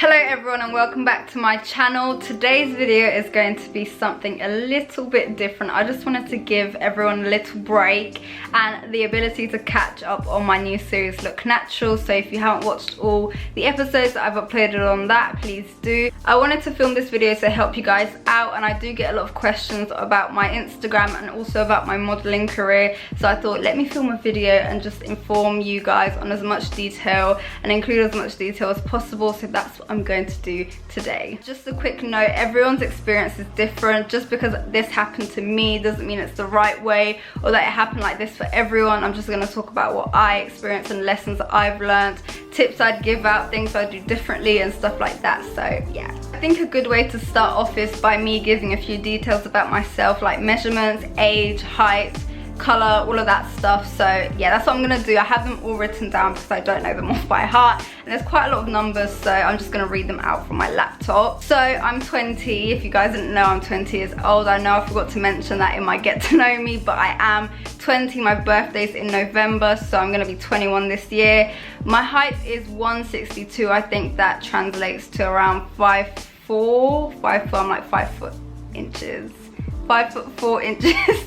Hello everyone and welcome back to my channel. Today's video is going to be something a little bit different. I just wanted to give everyone a little break and the ability to catch up on my new series Look Natural. So if you haven't watched all the episodes that I've uploaded on that, please do. I wanted to film this video to help you guys out, and I do get a lot of questions about my Instagram and also about my modeling career. So I thought, let me film a video and just inform you guys on as much detail and include as much detail as possible. So that's what I'm going to do today. Just a quick note, everyone's experience is different. Just because this happened to me doesn't mean it's the right way or that it happened like this for everyone. I'm just going to talk about what I experienced and lessons that I've learned, tips I'd give out, things I'd do differently and stuff like that. So yeah, I think a good way to start off is by me giving a few details about myself, like measurements, age, height, color, all of that stuff. So yeah, that's what I'm gonna do. I have them all written down because I don't know them off by heart, and there's quite a lot of numbers, so I'm just gonna read them out from my laptop. So I'm 20. If you guys didn't know, I'm 20 years old. I know I forgot to mention that in my get to know me, but I am 20. My birthday's in November, so I'm gonna be 21 this year. My height is 162. I think that translates to around 5'4". I'm like 5 foot inches. 5'4" inches.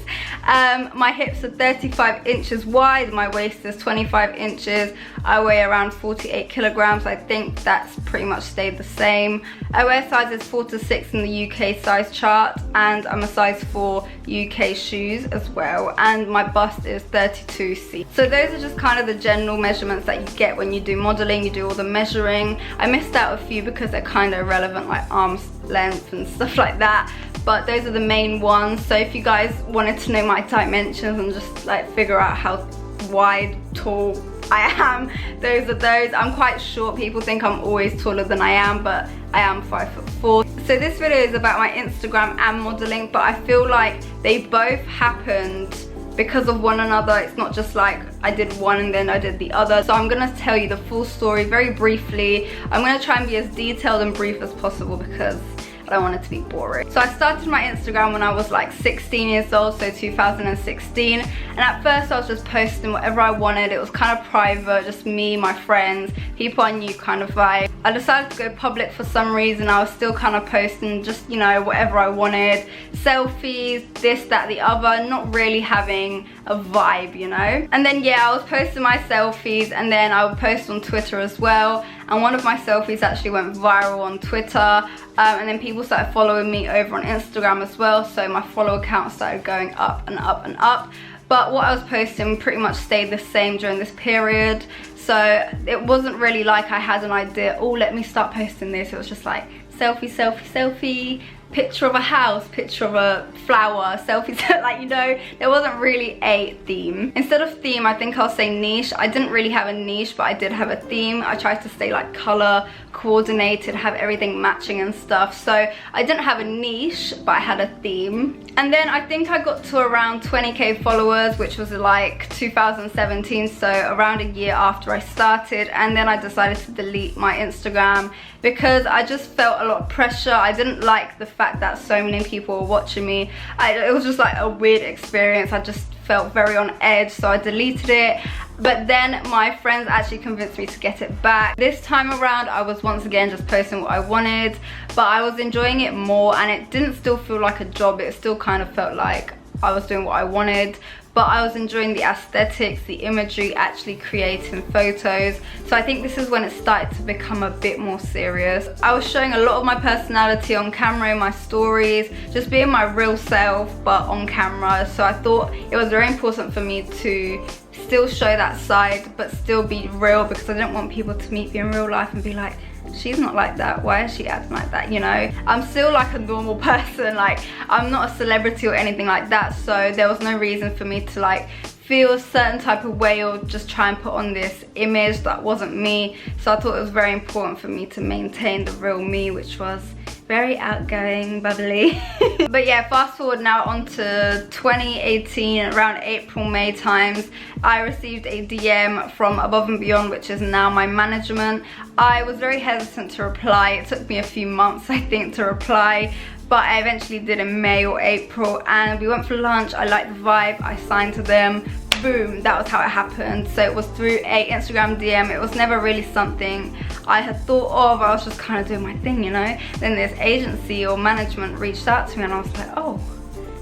My hips are 35 inches wide. My waist is 25 inches. I weigh around 48 kilograms. I think that's pretty much stayed the same. I wear sizes 4 to 6 in the UK size chart, and I'm a size 4 UK shoes as well. And my bust is 32C. So those are just kind of the general measurements that you get when you do modeling. You do all the measuring. I missed out a few because they're kind of irrelevant, like arm's length and stuff like that. But those are the main ones. So if you guys wanted to know my dimensions and just like figure out how wide, tall I am, those are those. I'm quite short. People think I'm always taller than I am, but I am 5'4". So this video is about my Instagram and modeling, but I feel like they both happened because of one another. It's not just like I did one and then I did the other. So I'm gonna tell you the full story very briefly. I'm gonna try and be as detailed and brief as possible because I don't want it to be boring. So I started my Instagram when I was like 16 years old, so 2016. And at first I was just posting whatever I wanted. It was kind of private, just me, my friends, people I knew kind of vibe. I decided to go public for some reason. I was still kind of posting just, you know, whatever I wanted. Selfies, this, that, the other, not really having a vibe, you know. And then yeah, I was posting my selfies, and then I would post on Twitter as well. And one of my selfies actually went viral on Twitter. And then people started following me over on Instagram as well, so my follower count started going up and up and up. But what I was posting pretty much stayed the same during this period, so it wasn't really like I had an idea, oh, let me start posting this. It was just like selfie, selfie, selfie, picture of a house, picture of a flower, selfies. Like, you know, there wasn't really a theme. Instead of theme, I think I'll say niche. I didn't really have a niche, but I did have a theme. I tried to stay like color coordinated, have everything matching and stuff. So I didn't have a niche, but I had a theme. And then I think I got to around 20k followers, which was like 2017, so around a year after I started. And then I decided to delete my Instagram because I just felt a lot of pressure. I didn't like the fact that so many people were watching me. It was just like a weird experience. I just felt very on edge, so I deleted it. But then my friends actually convinced me to get it back. This time around I was once again just posting what I wanted, but I was enjoying it more, and it didn't still feel like a job. It still kind of felt like I was doing what I wanted, but I was enjoying the aesthetics, the imagery, actually creating photos. So I think this is when it started to become a bit more serious. I was showing a lot of my personality on camera in my stories, just being my real self, but on camera. So I thought it was very important for me to still show that side, but still be real, because I didn't want people to meet me in real life and be like, she's not like that, why is she acting like that, you know. I'm still like a normal person, like I'm not a celebrity or anything like that, so there was no reason for me to like feel a certain type of way or just try and put on this image that wasn't me. So I thought it was very important for me to maintain the real me, which was very outgoing, bubbly. But yeah, fast forward now onto 2018, around April, May times, I received a DM from Above and Beyond, which is now my management. I was very hesitant to reply. It took me a few months, I think, to reply, but I eventually did in May or April, and we went for lunch. I liked the vibe, I signed to them, boom, that was how it happened. So it was through a Instagram DM. It was never really something I had thought of. I was just kind of doing my thing, you know. Then this agency or management reached out to me and I was like, oh,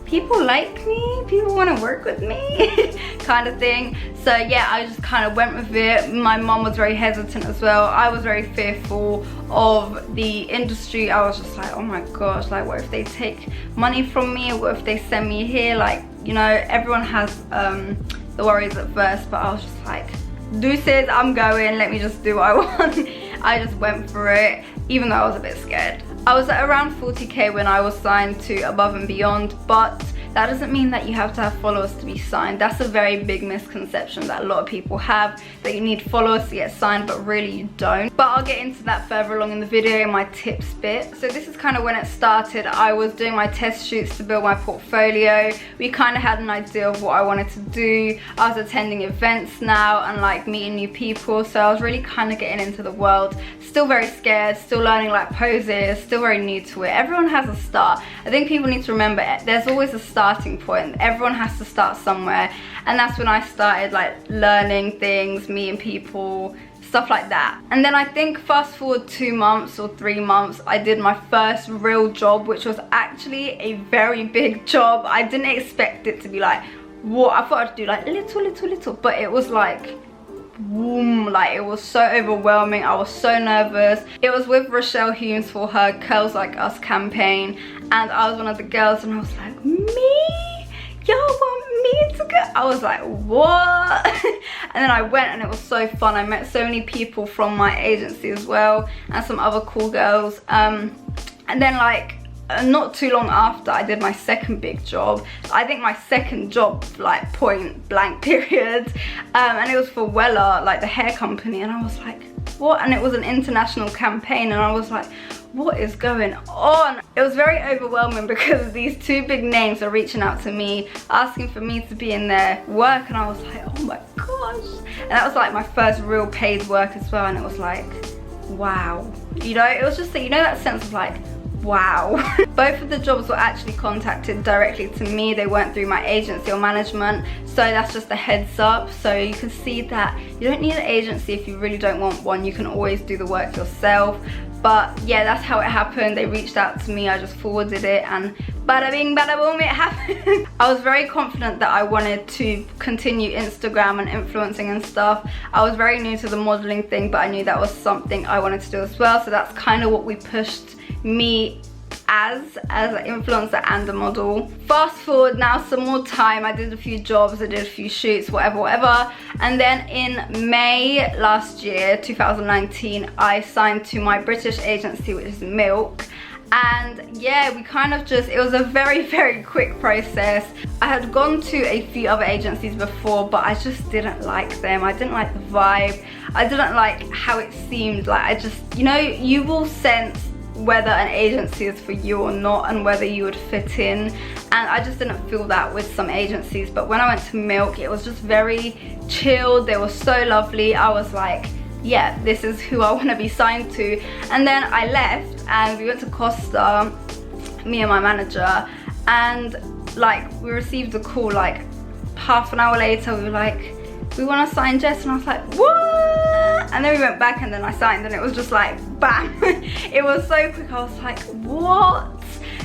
people like me, people want to work with me kind of thing. So yeah, I just kind of went with it. My mom was very hesitant as well. I was very fearful of the industry. I was just like, oh my gosh, like what if they take money from me? What if they send me here? Like, you know, everyone has the worries at first, but I was just like, deuces, I'm going, let me just do what I want. I just went for it, even though I was a bit scared. I was at around 40k when I was signed to Above and Beyond, but that doesn't mean that you have to have followers to be signed. That's a very big misconception that a lot of people have, that you need followers to get signed, but really you don't. But I'll get into that further along in the video in my tips bit. So this is kind of when it started. I was doing my test shoots to build my portfolio. We kind of had an idea of what I wanted to do. I was attending events now and like meeting new people, so I was really kind of getting into the world. Still very scared, still learning like poses, still very new to it. Everyone has a start. I think people need to remember there's always a starting point. Everyone has to start somewhere, and that's when I started like learning things, meeting people, stuff like that. And then I think fast forward 2 months or 3 months, I did my first real job, which was actually a very big job. I didn't expect it to be like, what? I thought I'd do like little, but it was like, boom, like it was so overwhelming. I was so nervous. It was with Rochelle Humes for her Curls Like Us campaign, and I was one of the girls, and I was like, me? Y'all want me to go? I was like, what? And then I went, and it was so fun. I met so many people from my agency as well, and some other cool girls. And then like not too long after, I did my second big job. I think my second job, like point blank period, and it was for Wella, like the hair company, and I was like, what? And it was an international campaign, and I was like, what is going on? It was very overwhelming because these two big names are reaching out to me, asking for me to be in their work, and I was like, oh my gosh. And that was like my first real paid work as well, and it was like, wow. You know, it was just, you know, that sense of like, wow. Both of the jobs were actually contacted directly to me. They weren't through my agency or management, so that's just a heads up. So you can see that you don't need an agency if you really don't want one. You can always do the work yourself. But yeah, that's how it happened. They reached out to me, I just forwarded it, and bada bing bada boom, it happened. I was very confident that I wanted to continue Instagram and influencing and stuff. I was very new to the modeling thing, but I knew that was something I wanted to do as well. So that's kind of what we pushed me as an influencer and a model. Fast forward now some more time, I did a few jobs, I did a few shoots, whatever. And then in May last year, 2019, I signed to my British agency, which is Milk. And yeah, we kind of just, it was a very quick process. I had gone to a few other agencies before, but I just didn't like them. I didn't like the vibe. I didn't like how it seemed. Like, I just, you know, you will sense whether an agency is for you or not, and whether you would fit in, and I just didn't feel that with some agencies. But when I went to Milk, it was just very chilled. They were so lovely. I was like, yeah, this is who I want to be signed to. And then I left and we went to Costa, me and my manager, and like we received a call like half an hour later. We were like, we want to sign Jess, and I was like, what? And then we went back, and then I signed, and it was just like bam. It was so quick. I was like, what?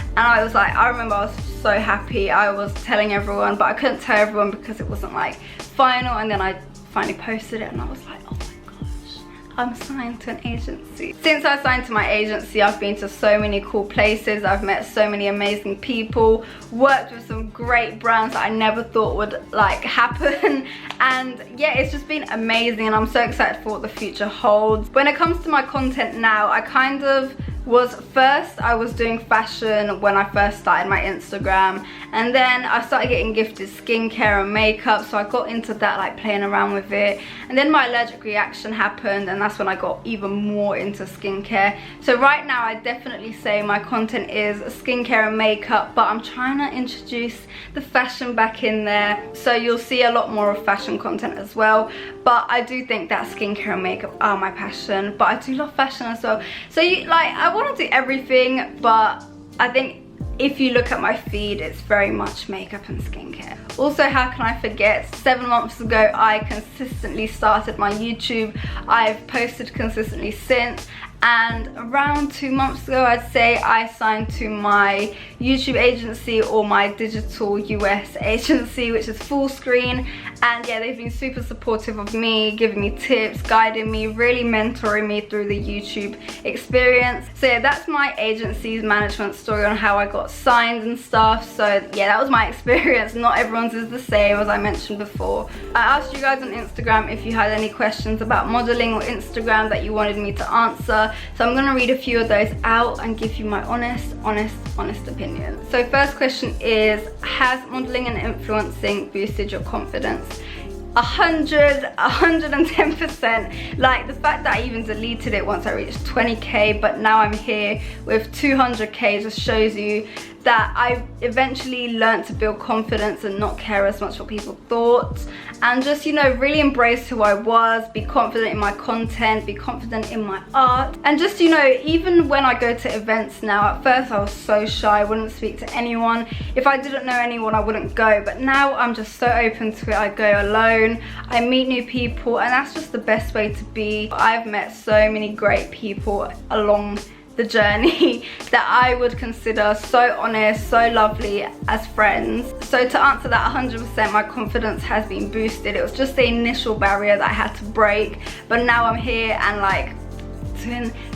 And I was like, I remember I was so happy. I was telling everyone, but I couldn't tell everyone because it wasn't like final. And then I finally posted it, and I was like, oh my gosh, I'm signed to an agency. Since I signed to my agency, I've been to so many cool places. I've met so many amazing people, worked with some great brands that I never thought would like happen. And yeah, it's just been amazing, and I'm so excited for what the future holds. When it comes to my content now, I kind of I was doing fashion when I first started my Instagram, and then I started getting gifted skincare and makeup, so I got into that, like playing around with it. And then my allergic reaction happened, and that's when I got even more into skincare. So right now I definitely say my content is skincare and makeup, but I'm trying to introduce the fashion back in there, so you'll see a lot more of fashion content as well. But I do think that skincare and makeup are my passion, but I do love fashion as well. So I want to do everything, but I think if you look at my feed, it's very much makeup and skincare. Also, how can I forget, 7 months ago I consistently started my YouTube. I've posted consistently since, and around 2 months ago, I'd say, I signed to my YouTube agency, or my digital US agency, which is Full Screen. And yeah, they've been super supportive of me, giving me tips, guiding me, really mentoring me through the YouTube experience. So yeah, that's my agency's management story on how I got signed and stuff. So yeah, that was my experience. Not everyone's is the same, as I mentioned before. I asked you guys on Instagram if you had any questions about modeling or Instagram that you wanted me to answer. So I'm gonna read a few of those out and give you my honest opinion. So first question is, has modeling and influencing boosted your confidence? 110%. Like, the fact that I even deleted it once I reached 20k, but now I'm here with 200k, just shows you that I eventually learned to build confidence and not care as much what people thought, and just, you know, really embrace who I was, be confident in my content, be confident in my art. And just, you know, even when I go to events now, at first I was so shy, I wouldn't speak to anyone. If I didn't know anyone, I wouldn't go, but now I'm just so open to it. I go alone, I meet new people, and that's just the best way to be. I've met so many great people along the journey that I would consider so honest, so lovely as friends. So to answer that, 100%, my confidence has been boosted. It was just the initial barrier that I had to break, but now I'm here and like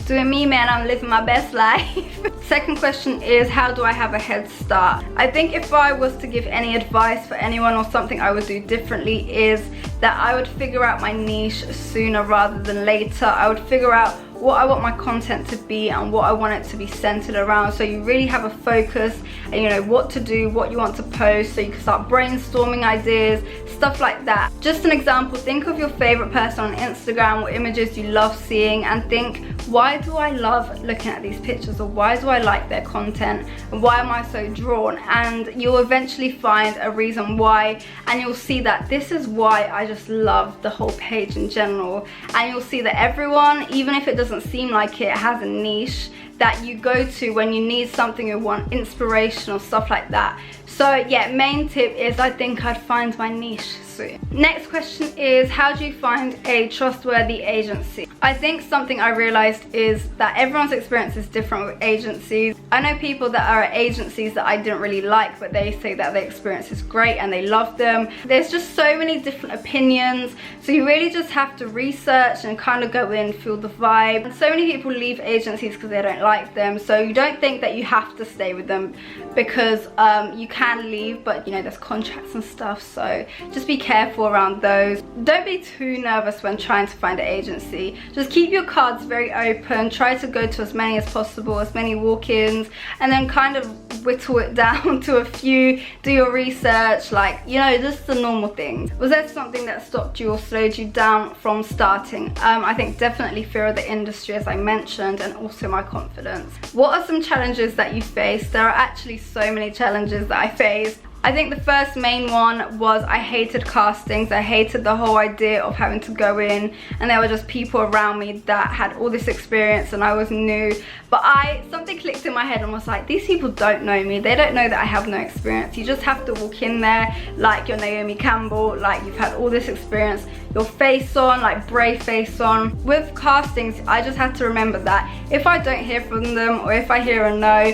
doing me, man. I'm living my best life. Second question is, how do I have a head start? I think if I was to give any advice for anyone or something I would do differently, is that I would figure out my niche sooner rather than later. I would figure out what I want my content to be and what I want it to be centered around, so you really have a focus and you know what to do, what you want to post, so you can start brainstorming ideas, stuff like that. Just an example, think of your favorite person on Instagram or images you love seeing, and think, why do I love looking at these pictures, or why do I like their content, and why am I so drawn? And you'll eventually find a reason why, and you'll see that this is why I just love the whole page in general. And you'll see that everyone, even if it doesn't seem like it, has a niche that you go to when you need something, you want inspiration or stuff like that. So yeah, main tip is, I think I'd find my niche soon. Next question is, how do you find a trustworthy agency? I think something I realized is that everyone's experience is different with agencies. I know people that are at agencies that I didn't really like, but they say that their experience is great and they love them. There's just so many different opinions, so you really just have to research and kind of go in, feel the vibe. And so many people leave agencies because they don't like them, so you don't think that you have to stay with them, because you can leave, but you know, there's contracts and stuff, so just be careful around those. Don't be too nervous when trying to find an agency. Just keep your cards very open, try to go to as many as possible, as many walk-ins, and then kind of whittle it down to a few, do your research, like, you know, just the normal things. Was there something that stopped you or slowed you down from starting? I think definitely fear of the industry, as I mentioned, and also my confidence. What are some challenges that you faced? There are actually so many challenges that I faced. I think the first main one was I hated castings. I hated the whole idea of having to go in and there were just people around me that had all this experience and I was new. But something clicked in my head and was like, these people don't know me. They don't know that I have no experience. You just have to walk in there like you're Naomi Campbell, like you've had all this experience, your face on, like brave face on. With castings, I just had to remember that if I don't hear from them or if I hear a no,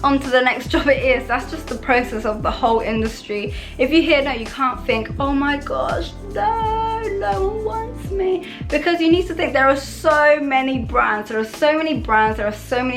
on to the next job it is. That's just the process of the whole industry. If you hear no, you can't think, oh my gosh, no one wants me, because you need to think there are so many brands, there are so many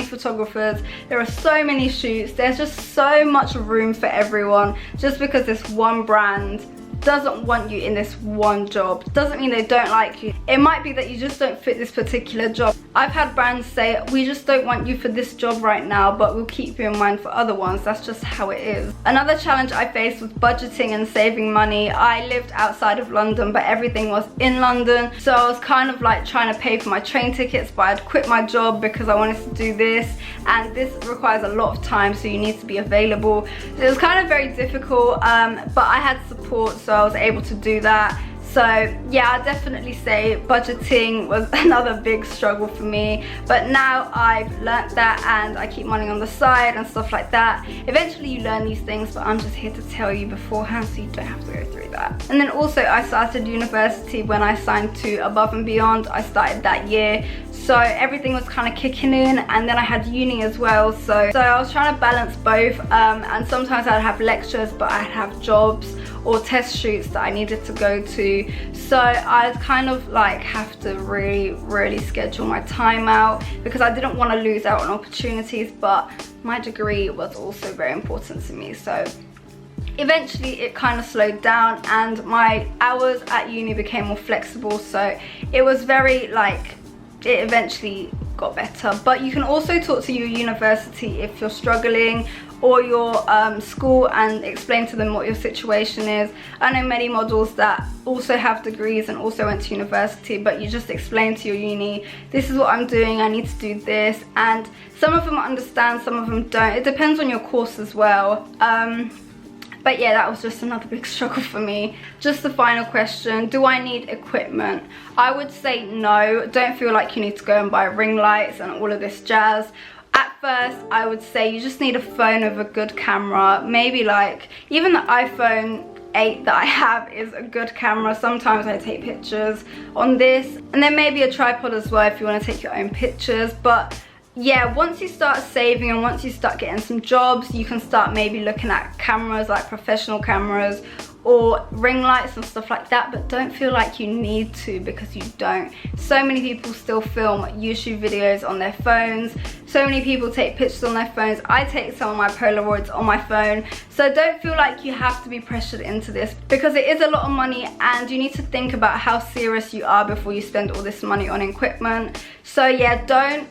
photographers, there are so many shoots, there's just so much room for everyone. Just because this one brand doesn't want you in this one job doesn't mean they don't like you. It might be that you just don't fit this particular job. I've had brands say, we just don't want you for this job right now, but we'll keep you in mind for other ones. That's just how it is. Another challenge I faced was budgeting and saving money. I lived outside of London, but everything was in London, so I was kind of like trying to pay for my train tickets, but I'd quit my job because I wanted to do this, and this requires a lot of time, so you need to be available. So it was kind of very difficult, but I had support, so I was able to do that. So yeah, I definitely say budgeting was another big struggle for me, but now I've learnt that and I keep money on the side and stuff like that. Eventually you learn these things, but I'm just here to tell you beforehand so you don't have to go through that. And then also I started university when I signed to Above and Beyond. I started that year, so everything was kind of kicking in, and then I had uni as well, so I was trying to balance both, and sometimes I'd have lectures but I'd have jobs or test shoots that I needed to go to, so I'd kind of like have to really schedule my time out because I didn't want to lose out on opportunities, but my degree was also very important to me. So eventually it kind of slowed down and my hours at uni became more flexible, so it was very like, it eventually got better. But you can also talk to your university if you're struggling, or your school, and explain to them what your situation is. I know many models that also have degrees and also went to university, but you just explain to your uni, this is what I'm doing, I need to do this, and some of them understand, some of them don't. It depends on your course as well. But yeah, that was just another big struggle for me. Just the final question, do I need equipment? I would say no. Don't feel like you need to go and buy ring lights and all of this jazz. At first, I would say you just need a phone with a good camera. Maybe like, even the iPhone 8 that I have is a good camera. Sometimes I take pictures on this. And then maybe a tripod as well if you want to take your own pictures. But yeah, once you start saving and once you start getting some jobs, you can start maybe looking at cameras, like professional cameras or ring lights and stuff like that. But don't feel like you need to, because you don't. So many people still film YouTube videos on their phones. So many people take pictures on their phones. I take some of my Polaroids on my phone. So don't feel like you have to be pressured into this, because it is a lot of money and you need to think about how serious you are before you spend all this money on equipment. So yeah, don't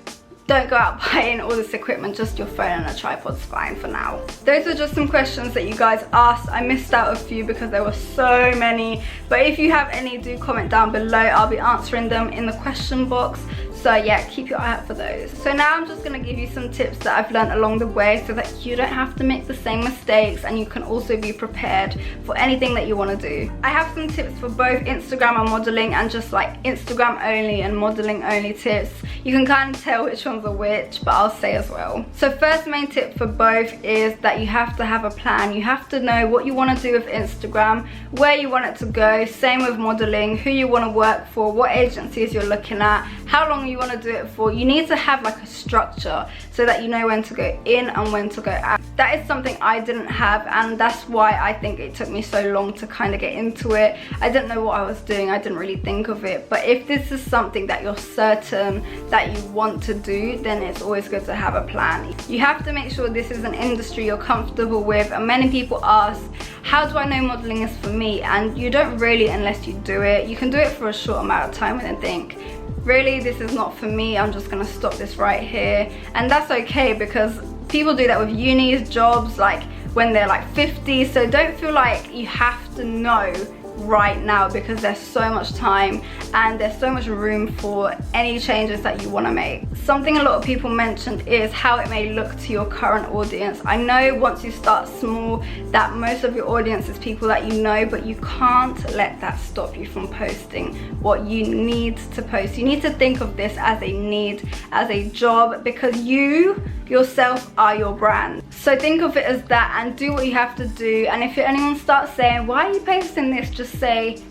go out buying all this equipment. Just your phone and a tripod's fine for now. Those are just some questions that you guys asked. I missed out a few because there were so many, but if you have any, do comment down below. I'll be answering them in the question box. So yeah, keep your eye out for those. So now I'm just gonna give you some tips that I've learned along the way so that you don't have to make the same mistakes, and you can also be prepared for anything that you wanna do. I have some tips for both Instagram and modeling, and just like Instagram only and modeling only tips. You can kind of tell which ones are which, but I'll say as well. So first main tip for both is that you have to have a plan. You have to know what you wanna do with Instagram, where you want it to go. Same with modeling, who you wanna work for, what agencies you're looking at, how long you want to do it for. You need to have like a structure so that you know when to go in and when to go out. That is something I didn't have, and that's why I think it took me so long to kind of get into it. I didn't know what I was doing. I didn't really think of it. But if this is something that you're certain that you want to do, then it's always good to have a plan. You have to make sure this is an industry you're comfortable with. And many people ask, how do I know modeling is for me? And you don't really unless you do it. You can do it for a short amount of time and then think, really, this is not for me, I'm just gonna stop this right here. And that's okay, because people do that with unis, jobs, like when they're like 50. So don't feel like you have to know right now, because there's so much time and there's so much room for any changes that you want to make. Something a lot of people mentioned is how it may look to your current audience. I know once you start small that most of your audience is people that you know, but you can't let that stop you from posting what you need to post. You need to think of this as a need, as a job, because you yourself are your brand. So think of it as that and do what you have to do. And if anyone starts saying, why are you posting this, just say,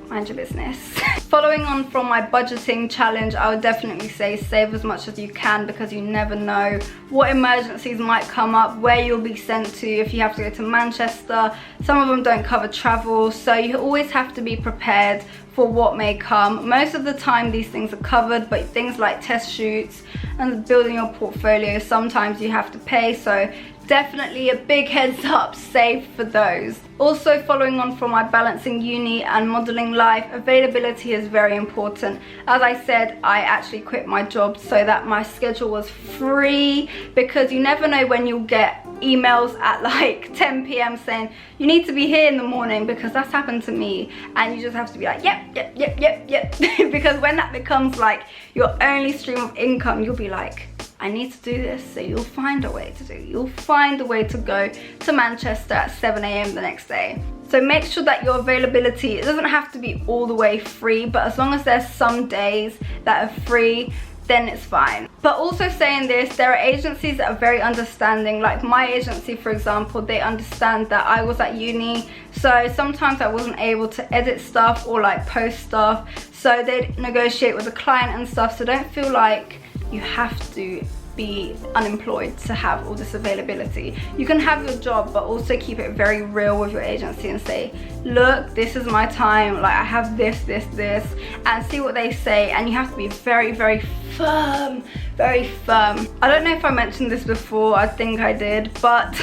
mind your business. Following on from my budgeting challenge, I would definitely say save as much as you can, because you never know what emergencies might come up, where you'll be sent to if you have to go to Manchester. Some of them don't cover travel, so you always have to be prepared for what may come. Most of the time these things are covered, but things like test shoots and building your portfolio, sometimes you have to pay. So definitely a big heads up, save for those. Also, following on from my balancing uni and modeling life, availability is very important. As I said, I actually quit my job so that my schedule was free, because you never know when you'll get emails at like 10 p.m. saying you need to be here in the morning, because that's happened to me, and you just have to be like yep because when that becomes like your only stream of income, you'll be like, I need to do this. So you'll find a way to do it. You'll find a way to go to Manchester at 7 a.m. the next day. So make sure that your availability, it doesn't have to be all the way free, but as long as there's some days that are free, then it's fine. But also saying this, there are agencies that are very understanding. Like my agency, for example, they understand that I was at uni, so sometimes I wasn't able to edit stuff or like post stuff, so they'd negotiate with the client and stuff. So don't feel like you have to be unemployed to have all this availability. You can have your job, but also keep it very real with your agency and say, look, this is my time, like I have this, and see what they say. And you have to be very, very firm, very firm. I don't know if I mentioned this before, I think I did, but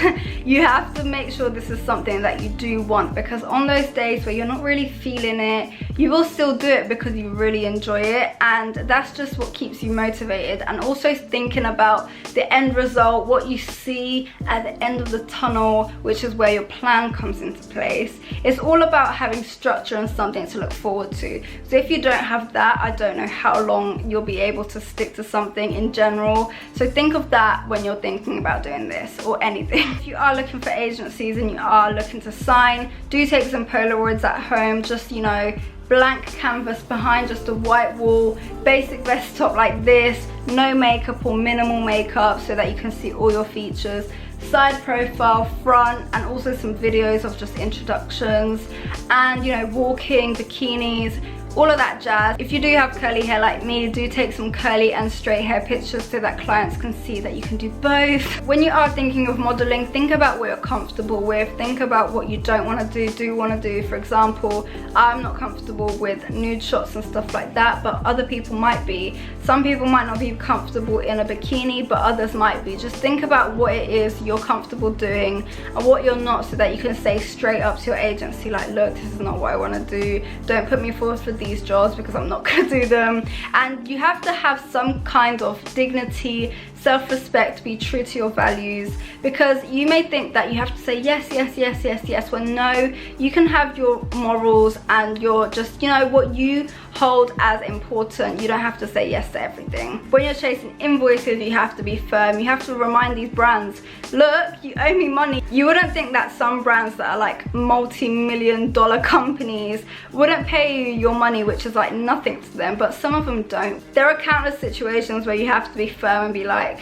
you have to make sure this is something that you do want, because on those days where you're not really feeling it, you will still do it because you really enjoy it, and that's just what keeps you motivated. And also thinking about the end result, what you see at the end of the tunnel, which is where your plan comes into place. It's all about having structure and something to look forward to. So if you don't have that, I don't know how long you'll be able to stick to something in general. So think of that when you're thinking about doing this or anything. If you are looking for agencies and you are looking to sign, do take some Polaroids at home, just, you know, blank canvas behind, just a white wall, basic desktop like this, no makeup or minimal makeup so that you can see all your features, side profile, front, and also some videos of just introductions and, you know, walking, bikinis, all of that jazz. If you do have curly hair like me, do take some curly and straight hair pictures so that clients can see that you can do both. When you are thinking of modeling, think about what you're comfortable with, think about what you don't want to do. For example, I'm not comfortable with nude shots and stuff like that, but other people might be. Some people might not be comfortable in a bikini, but others might be. Just think about what it is you're comfortable doing and what you're not, so that you can say straight up to your agency, like, look, this is not what I want to do, don't put me forward for these jobs because I'm not gonna do them. And you have to have some kind of dignity, self-respect, be true to your values, because you may think that you have to say yes, when no, you can have your morals and your, just, you know, what you hold as important. You don't have to say yes to everything. When you're chasing invoices, you have to be firm. You have to remind these brands, look, you owe me money. You wouldn't think that some brands that are like multi-million-dollar companies wouldn't pay you your money, which is like nothing to them, but some of them don't. There are countless situations where you have to be firm and be like,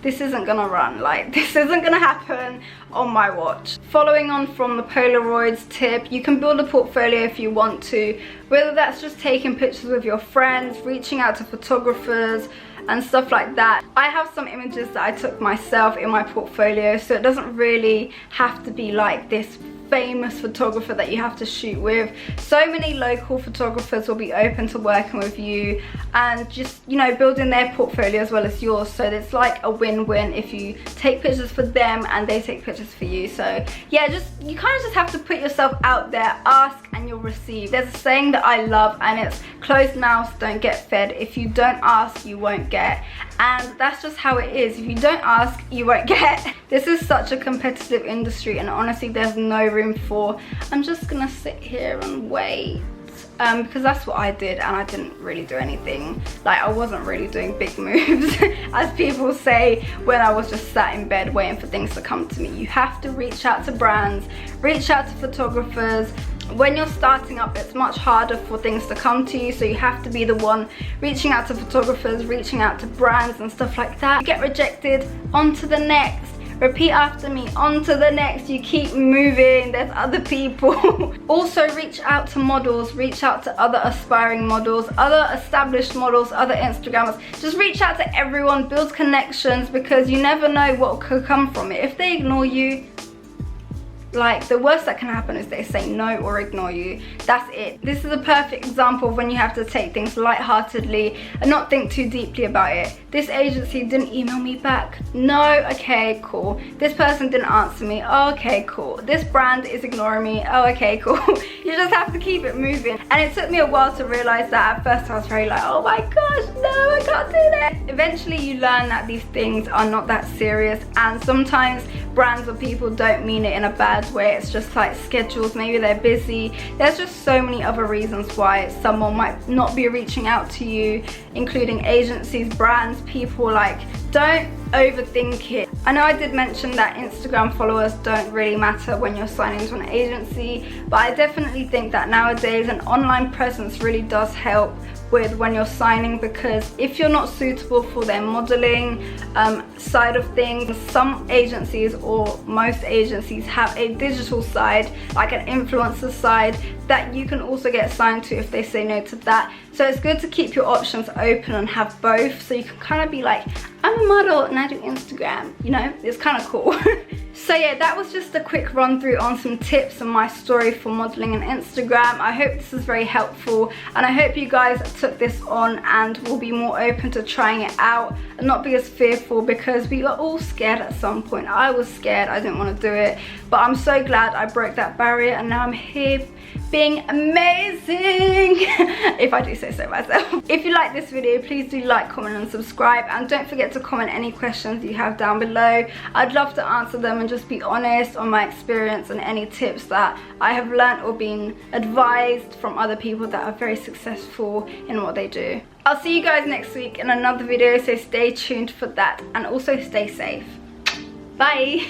this isn't gonna run, like this isn't gonna happen on my watch. Following on from the Polaroids tip, you can build a portfolio if you want to, whether that's just taking pictures with your friends, reaching out to photographers and stuff like that. I have some images that I took myself in my portfolio, so it doesn't really have to be like this famous photographer that you have to shoot with. So many local photographers will be open to working with you and just, you know, building their portfolio as well as yours. So it's like a win-win if you take pictures for them and they take pictures for you. So yeah, just, you kind of just have to put yourself out there, ask and you'll receive. There's a saying that I love, and it's closed mouths don't get fed. If you don't ask, you won't get. And that's just how it is. If you don't ask, you won't get. This is such a competitive industry, and honestly there's no room for, I'm just gonna sit here and wait, because that's what I did, and I didn't really do anything. Like, I wasn't really doing big moves as people say, when I was just sat in bed waiting for things to come to me. You have to reach out to brands, reach out to photographers. When you're starting up, it's much harder for things to come to you, so you have to be the one reaching out to photographers, reaching out to brands and stuff like that. You get rejected, on to the next. Repeat after me, on to the next. You keep moving, there's other people. Also reach out to models, reach out to other aspiring models, other established models, other Instagrammers. Just reach out to everyone, build connections, because you never know what could come from it. If they ignore you, like, the worst that can happen is they say no or ignore you. That's it. This is a perfect example of when you have to take things lightheartedly and not think too deeply about it. This agency didn't email me back. No, okay, cool. This person didn't answer me. Oh, okay, cool. This brand is ignoring me. Oh, okay, cool. You just have to keep it moving. And it took me a while to realize that. At first I was very like, oh my gosh, no, I can't do that. Eventually you learn that these things are not that serious, and sometimes brands or people don't mean it in a bad way. It's just like schedules, maybe they're busy. There's just so many other reasons why someone might not be reaching out to you, including agencies, brands, people. Like, don't overthink it. I know I did mention that Instagram followers don't really matter when you're signing to an agency, but I definitely think that nowadays an online presence really does help with when you're signing, because if you're not suitable for their modeling side of things, some agencies or most agencies have a digital side, like an influencer side, that you can also get signed to if they say no to that. So it's good to keep your options open and have both, so you can kind of be like, I'm a model and I do Instagram, you know, it's kind of cool. So yeah, that was just a quick run through on some tips and my story for modeling on Instagram. I hope this is very helpful, and I hope you guys took this on and will be more open to trying it out and not be as fearful, because we were all scared at some point. I was scared, I didn't want to do it, but I'm so glad I broke that barrier and now I'm here being amazing, if I do say so myself. If you like this video, please do like, comment and subscribe, and don't forget to comment any questions you have down below. I'd love to answer them and just be honest on my experience and any tips that I have learned or been advised from other people that are very successful in what they do. I'll see you guys next week in another video, so stay tuned for that, and also stay safe. Bye.